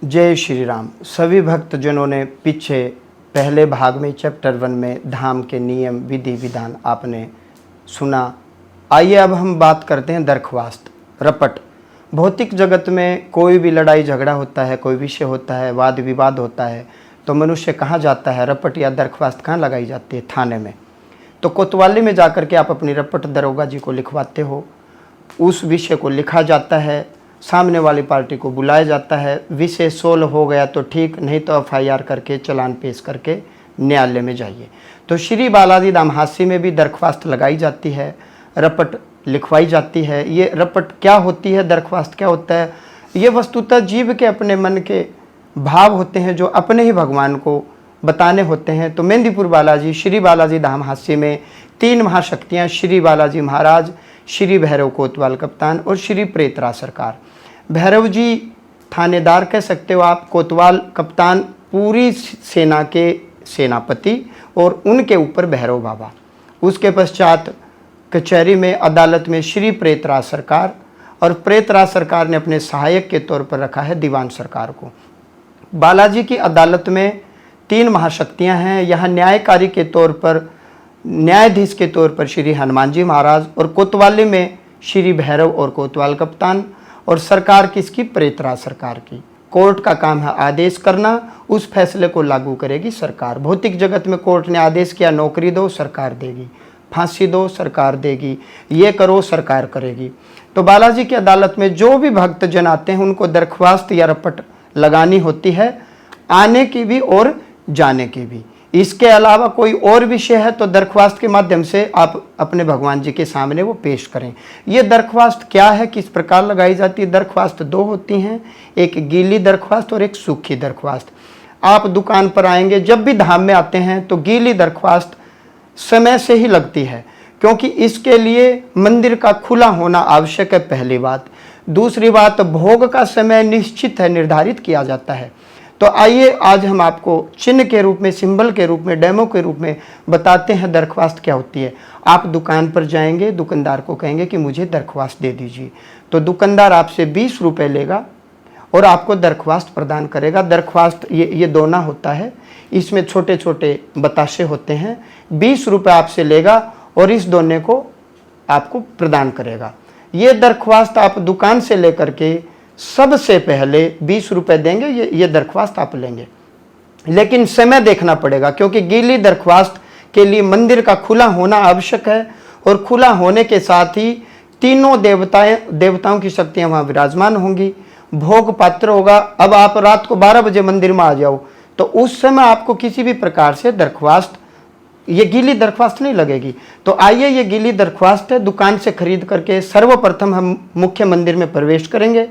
जय श्री राम। सभी भक्तजनों ने पीछे पहले भाग में चैप्टर 1 में धाम के नियम विधि विधान आपने सुना। आइए अब हम बात करते हैं दरख्वास्त, रपट। भौतिक जगत में कोई भी लड़ाई झगड़ा होता है, कोई विषय होता है, वाद विवाद होता है, तो मनुष्य कहाँ जाता है? रपट या दरख्वास्त कहाँ लगाई जाती है? थाने में। तो कोतवाली में जाकर के आप अपनी रपट दरोगा जी को लिखवाते हो, उस विषय को लिखा जाता है, सामने वाली पार्टी को बुलाया जाता है, विषय सोल्व हो गया तो ठीक, नहीं तो एफआईआर करके चालान पेश करके न्यायालय में जाइए। तो श्री बालाजी धाम हांसी में भी दरख्वास्त लगाई जाती है, रपट लिखवाई जाती है। ये रपट क्या होती है, दरख्वास्त क्या होता है? ये वस्तुतः जीव के अपने मन के भाव होते हैं जो अपने ही भगवान को बताने होते हैं। तो मेहंदीपुर बालाजी, श्री बालाजी धाम हांसी में 3 महाशक्तियाँ, श्री बालाजी महाराज, श्री भैरव कोतवाल कप्तान और श्री प्रेतराज सरकार। भैरव जी थानेदार कह सकते हो आप, कोतवाल कप्तान पूरी सेना के सेनापति और उनके ऊपर भैरव बाबा। उसके पश्चात कचहरी में, अदालत में श्री प्रेतराज सरकार, और प्रेतराज सरकार ने अपने सहायक के तौर पर रखा है दीवान सरकार को। बालाजी की अदालत में 3 महाशक्तियां हैं। यहाँ न्यायकारी के तौर पर, न्यायाधीश के तौर पर श्री हनुमान जी महाराज, और कोतवाली में श्री भैरव और कोतवाल कप्तान, और सरकार किसकी? प्रेतराज सरकार की। कोर्ट का काम है आदेश करना, उस फैसले को लागू करेगी सरकार। भौतिक जगत में कोर्ट ने आदेश किया नौकरी दो, सरकार देगी, फांसी दो, सरकार देगी, ये करो, सरकार करेगी। तो बालाजी की अदालत में जो भी भक्तजन आते हैं उनको दरख्वास्त या रपट लगानी होती है, आने की भी और जाने की भी। इसके अलावा कोई और विषय है तो दरख्वास्त के माध्यम से आप अपने भगवान जी के सामने वो पेश करें। ये दरख्वास्त क्या है, किस प्रकार लगाई जाती है? दरख्वास्त 2 होती हैं, एक गीली दरख्वास्त और एक सूखी दरख्वास्त। आप दुकान पर आएंगे, जब भी धाम में आते हैं तो गीली दरख्वास्त समय से ही लगती है, क्योंकि इसके लिए मंदिर का खुला होना आवश्यक है, पहली बात। दूसरी बात, भोग का समय निश्चित है, निर्धारित किया जाता है। तो आइए आज हम आपको चिन्ह के रूप में, सिंबल के रूप में, डेमो के रूप में बताते हैं दरख्वास्त क्या होती है। आप दुकान पर जाएंगे, दुकानदार को कहेंगे कि मुझे दरख्वास्त दे दीजिए, तो दुकानदार आपसे 20 रुपये लेगा और आपको दरख्वास्त प्रदान करेगा। दरख्वास्त ये दोना होता है, इसमें छोटे छोटे बताशे होते हैं। 20 रुपये आपसे लेगा और इस दोने को आपको प्रदान करेगा। ये दरख्वास्त आप दुकान से लेकर के सबसे पहले 20 रुपये देंगे, ये दरख्वास्त आप लेंगे। लेकिन समय देखना पड़ेगा, क्योंकि गीली दरख्वास्त के लिए मंदिर का खुला होना आवश्यक है, और खुला होने के साथ ही तीनों देवताओं की शक्तियां वहाँ विराजमान होंगी, भोग पात्र होगा। अब आप रात को 12 बजे मंदिर में आ जाओ तो उस समय आपको किसी भी प्रकार से दरख्वास्त, ये गीली दरख्वास्त नहीं लगेगी। तो आइए, ये गीली दरख्वास्त है, दुकान से खरीद करके सर्वप्रथम हम मुख्य मंदिर में प्रवेश करेंगे।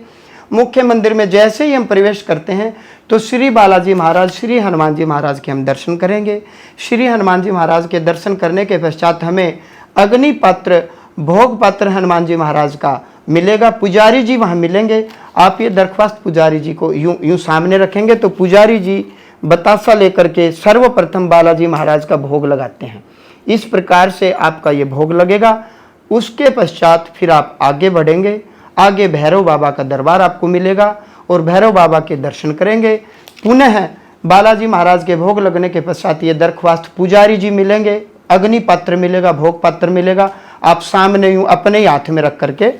मुख्य मंदिर में जैसे ही हम प्रवेश करते हैं तो श्री बालाजी महाराज, श्री हनुमान जी महाराज के हम दर्शन करेंगे। श्री हनुमान जी महाराज के दर्शन करने के पश्चात हमें अग्नि पात्र, भोग पात्र हनुमान जी महाराज का मिलेगा। पुजारी जी वहाँ मिलेंगे। आप ये दरख्वास्त पुजारी जी को यूं सामने रखेंगे तो पुजारी जी बतासा लेकर के सर्वप्रथम बालाजी महाराज का भोग लगाते हैं। इस प्रकार से आपका ये भोग लगेगा। उसके पश्चात फिर आप आगे बढ़ेंगे, आगे भैरव बाबा का दरबार आपको मिलेगा और भैरव बाबा के दर्शन करेंगे। पुनः बालाजी महाराज के भोग लगने के पश्चात ये दरख्वास्त पुजारी जी मिलेंगे, अग्नि पात्र मिलेगा, भोग पात्र मिलेगा। आप सामने यूं अपने ही हाथ में रख करके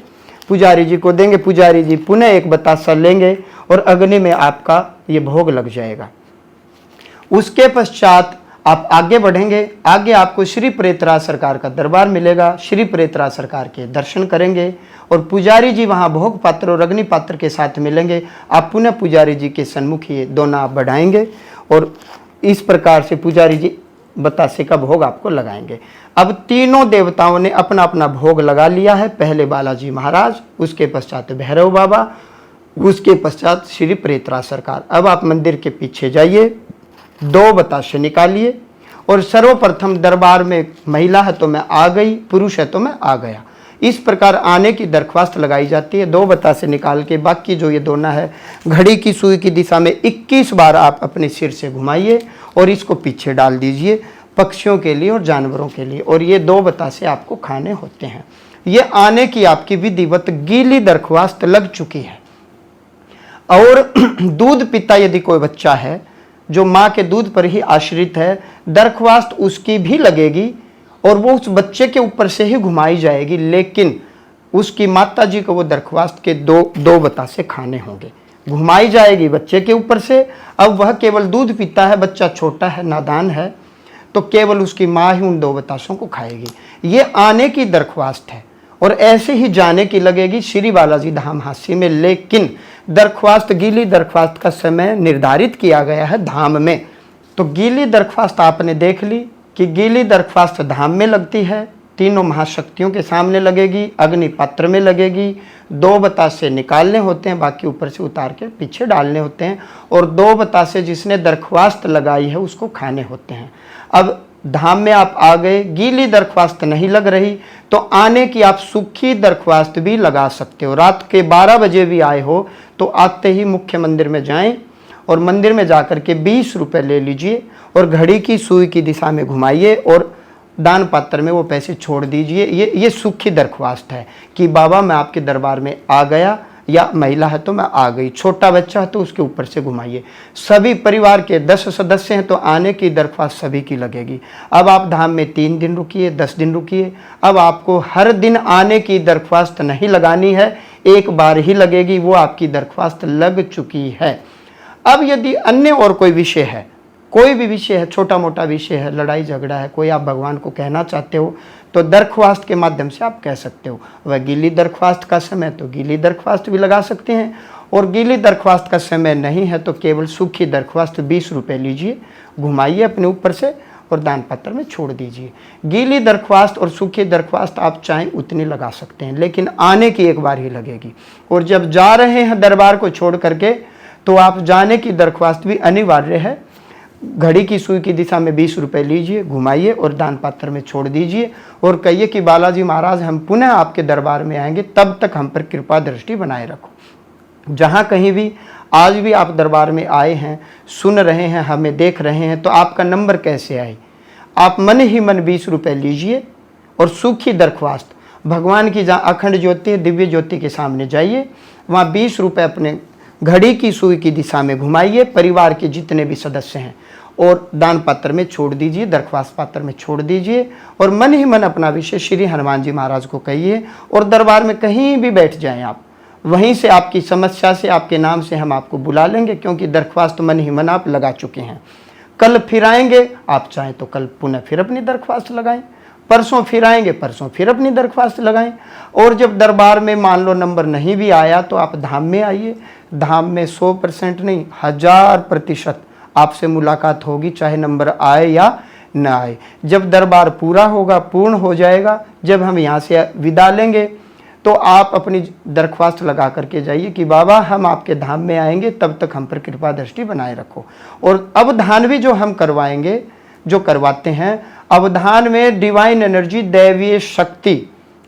पुजारी जी को देंगे। पुजारी जी पुनः एक बतासा लेंगे और अग्नि में आपका ये भोग लग जाएगा। उसके पश्चात आप आगे बढ़ेंगे, आगे आपको श्री प्रेतराज सरकार का दरबार मिलेगा। श्री प्रेतराज सरकार के दर्शन करेंगे और पुजारी जी वहाँ भोग पात्र और अग्नि पात्र के साथ मिलेंगे। आप पुनः पुजारी जी के सन्मुख ये दोना आप बढ़ाएंगे और इस प्रकार से पुजारी जी बतासे का भोग आपको लगाएंगे। अब तीनों देवताओं ने अपना अपना भोग लगा लिया है। पहले बालाजी महाराज, उसके पश्चात भैरव बाबा, उसके पश्चात श्री प्रेतराज सरकार। अब आप मंदिर के पीछे जाइए, 2 बताशे निकालिए और सर्वप्रथम दरबार में महिला है तो मैं आ गई, पुरुष है तो मैं आ गया। इस प्रकार आने की दरख्वास्त लगाई जाती है। 2 बतासे निकाल के बाकी जो ये दोना है, घड़ी की सुई की दिशा में 21 बार आप अपने सिर से घुमाइए और इसको पीछे डाल दीजिए, पक्षियों के लिए और जानवरों के लिए। और ये 2 बतासे आपको खाने होते हैं। ये आने की आपकी विधिवत गीली दरख्वास्त लग चुकी है। और दूध पिता यदि कोई बच्चा है जो माँ के दूध पर ही आश्रित है, दरख्वास्त उसकी भी लगेगी और वो उस बच्चे के ऊपर से ही घुमाई जाएगी, लेकिन उसकी माता जी को वो दरख्वास्त के दो बतासे खाने होंगे। घुमाई जाएगी बच्चे के ऊपर से। अब वह केवल दूध पीता है, बच्चा छोटा है, नादान है, तो केवल उसकी माँ ही उन 2 बतासों को खाएगी। ये आने की दरख्वास्त है और ऐसे ही जाने की लगेगी श्री बालाजी धाम हांसी में। लेकिन दरख्वास्त, गीली दरख्वास्त का समय निर्धारित किया गया है धाम में। तो गीली दरख्वास्त आपने देख ली कि गीली दरख्वास्त धाम में लगती है, तीनों महाशक्तियों के सामने लगेगी, अग्नि पात्र में लगेगी, 2 बतासे निकालने होते हैं, बाकी ऊपर से उतार के पीछे डालने होते हैं, और 2 बतासे जिसने दरख्वास्त लगाई है उसको खाने होते हैं। अब धाम में आप आ गए, गीली दरख्वास्त नहीं लग रही तो आने की आप सूखी दरख्वास्त भी लगा सकते हो। रात के 12 बजे भी आए हो तो आते ही मुख्य मंदिर में जाएं और मंदिर में जाकर के 20 रुपए ले लीजिए और घड़ी की सुई की दिशा में घुमाइए और दान पात्र में वो पैसे छोड़ दीजिए। ये सूखी दरख्वास्त है कि बाबा मैं आपके दरबार में आ गया, या महिला है तो मैं आ गई, छोटा बच्चा है तो उसके ऊपर से घुमाइए। सभी परिवार के 10 सदस्य हैं तो आने की दरख्वास्त सभी की लगेगी। अब आप धाम में 3 दिन रुकिए, 10 दिन रुकिए। अब आपको हर दिन आने की दरख्वास्त नहीं लगानी है, एक बार ही लगेगी, वो आपकी दरख्वास्त लग चुकी है। अब यदि अन्य और कोई विषय है, कोई भी विषय है, छोटा मोटा विषय है, लड़ाई झगड़ा है, कोई आप भगवान को कहना चाहते हो तो दरख्वास्त के माध्यम से आप कह सकते हो। वह गीली दरख्वास्त का समय तो गीली दरख्वास्त भी लगा सकते हैं, और गीली दरख्वास्त का समय नहीं है तो केवल सूखी दरख्वास्त 20 रुपए लीजिए, घुमाइए अपने ऊपर से और दान पत्र में छोड़ दीजिए। गीली दरख्वास्त और सूखी दरख्वास्त आप चाहें उतनी लगा सकते हैं, लेकिन आने की एक बार ही लगेगी। और जब जा रहे हैं दरबार को छोड़ करके तो आप जाने की दरख्वास्त भी अनिवार्य है। घड़ी की सुई की दिशा में 20 रुपए लीजिए, घुमाइए और दान पात्र में छोड़ दीजिए और कहिए कि बालाजी महाराज हम पुनः आपके दरबार में आएंगे, तब तक हम पर कृपा दृष्टि बनाए रखो। जहाँ कहीं भी आज भी आप दरबार में आए हैं, सुन रहे हैं, हमें देख रहे हैं, तो आपका नंबर कैसे आए? आप मन ही मन 20 रुपए लीजिए और सूखी दरख्वास्त भगवान की जहाँ अखंड ज्योति है, दिव्य ज्योति के सामने जाइए, वहाँ 20 रुपए अपने घड़ी की सुई की दिशा में घुमाइए, परिवार के जितने भी सदस्य हैं, और दान पात्र में छोड़ दीजिए, दरख्वास्त पात्र में छोड़ दीजिए और मन ही मन अपना विषय श्री हनुमान जी महाराज को कहिए। और दरबार में कहीं भी बैठ जाएं आप, वहीं से आपकी समस्या से, आपके नाम से हम आपको बुला लेंगे, क्योंकि दरख्वास्त मन ही मन आप लगा चुके हैं। कल फिर आएंगे, आप चाहें तो कल पुनः फिर अपनी दरख्वास्त लगाएं, परसों फिर आएंगे, परसों फिर अपनी दरख्वास्त लगाएं। और जब दरबार में मान लो नंबर नहीं भी आया तो आप धाम में आइए। धाम में 100% नहीं, 1000% आपसे मुलाकात होगी, चाहे नंबर आए या न आए। जब दरबार पूरा होगा, पूर्ण हो जाएगा, जब हम यहाँ से विदा लेंगे तो आप अपनी दरख्वास्त लगा करके जाइए कि बाबा हम आपके धाम में आएंगे, तब तक हम पर कृपा दृष्टि बनाए रखो। और अवधान भी जो हम करवाएंगे, जो करवाते हैं, अवधान में डिवाइन एनर्जी, दैवीय शक्ति,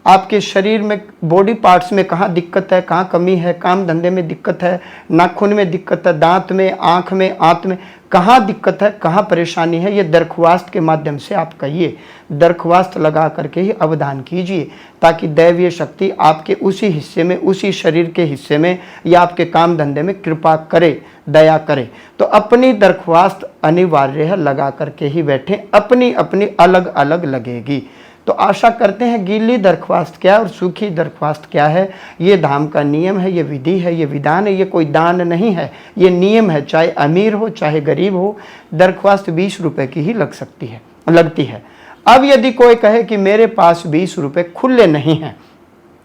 आपके शरीर में बॉडी पार्ट्स में कहाँ दिक्कत है, कहाँ कमी है, काम धंधे में दिक्कत है, नाखून में दिक्कत है, दांत में, आँख में, आंत में कहाँ दिक्कत है, कहाँ परेशानी है, ये दरख्वास्त के माध्यम से आप कहिए। दरख्वास्त लगा करके ही अवधान कीजिए, ताकि दैवीय शक्ति आपके उसी हिस्से में, उसी शरीर के हिस्से में या आपके काम धंधे में कृपा करे, दया करे। तो अपनी दरख्वास्त अनिवार्य है, लगा करके ही बैठें, अपनी अपनी अलग अलग लगेगी। तो आशा करते हैं गीली दरख्वास्त क्या है और सूखी दरख्वास्त क्या है, ये धाम का नियम है, ये विधि है, ये विधान है, ये कोई दान नहीं है, ये नियम है। चाहे अमीर हो चाहे गरीब हो, दरख्वास्त 20 रुपए की ही लगती है। अब यदि कोई कहे कि मेरे पास 20 रुपए खुले नहीं हैं,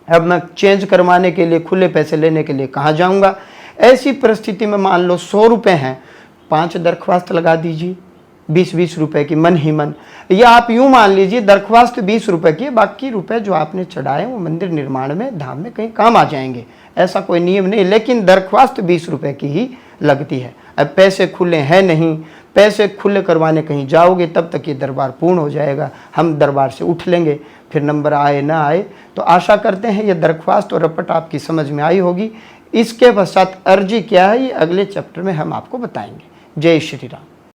अब मैं चेंज करवाने के लिए, खुले पैसे लेने के लिए कहाँ जाऊँगा, ऐसी परिस्थिति में मान लो 100 रुपये हैं, 5 दरख्वास्त लगा दीजिए 20-20 रुपए की मन ही मन। या आप यूँ मान लीजिए दरख्वास्त 20 रुपए की, बाकी रुपए जो आपने चढ़ाए वो मंदिर निर्माण में, धाम में कहीं काम आ जाएंगे, ऐसा कोई नियम नहीं, लेकिन दरख्वास्त 20 रुपए की ही लगती है। अब पैसे खुले हैं नहीं, पैसे खुले करवाने कहीं जाओगे तब तक ये दरबार पूर्ण हो जाएगा, हम दरबार से उठ लेंगे, फिर नंबर आए ना आए। तो आशा करते हैं ये दरख्वास्त और रपट आपकी समझ में आई होगी। इसके पश्चात अर्जी क्या है ये अगले चैप्टर में हम आपको बताएंगे। जय श्री राम।